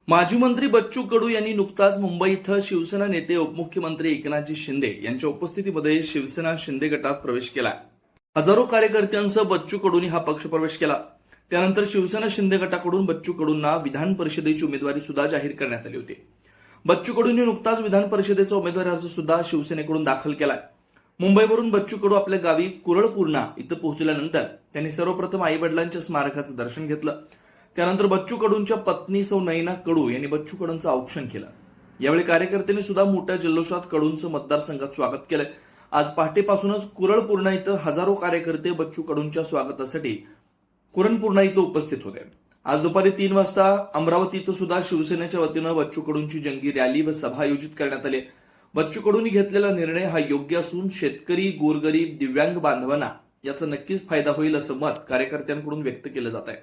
माजी मंत्री बच्चू कडू यांनी नुकताच मुंबई इथं शिवसेना नेते उपमुख्यमंत्री एकनाथजी शिंदे यांच्या उपस्थितीमध्ये शिवसेना शिंदे गटात प्रवेश केला। हजारो कार्यकर्त्यांसह बच्चू कडूंनी हा पक्ष प्रवेश केला। त्यानंतर शिवसेना शिंदे गटाकडून बच्चू कडूंना विधान परिषदेची उमेदवारी सुद्धा जाहीर करण्यात आली होती। बच्चू कडूंनी नुकताच विधान परिषदेचा उमेदवारी अर्ज सुद्धा शिवसेनेकडून दाखल केलाय। मुंबईवरून बच्चू कडू आपल्या गावी कुरळपूर्णा इथं पोहोचल्यानंतर त्यांनी सर्वप्रथम आई वडिलांच्या स्मारकाचं दर्शन घेतलं। त्यानंतर बच्चू कडूंच्या पत्नी सौ नयना कडू यांनी बच्चू कडूंचं औक्षण केलं। यावेळी कार्यकर्त्यांनी सुद्धा मोठ्या जल्लोषात कडूंचं मतदारसंघात स्वागत केलंय। आज पहाटेपासूनच कुरळपूर्णा इथं हजारो कार्यकर्ते बच्चू कडूंच्या स्वागतासाठी कुरणपूर्णा इथं उपस्थित होते। आज दुपारी 3 वाजता अमरावती इथं सुद्धा शिवसेनेच्या वतीनं बच्चू कडूंची जंगी रॅली व सभा आयोजित करण्यात आली। बच्चू कडूंनी घेतलेला निर्णय हा योग्य असून शेतकरी, गोरगरीब, दिव्यांग बांधवांना याचा नक्कीच फायदा होईल असं मत कार्यकर्त्यांकडून व्यक्त केलं जात आहे।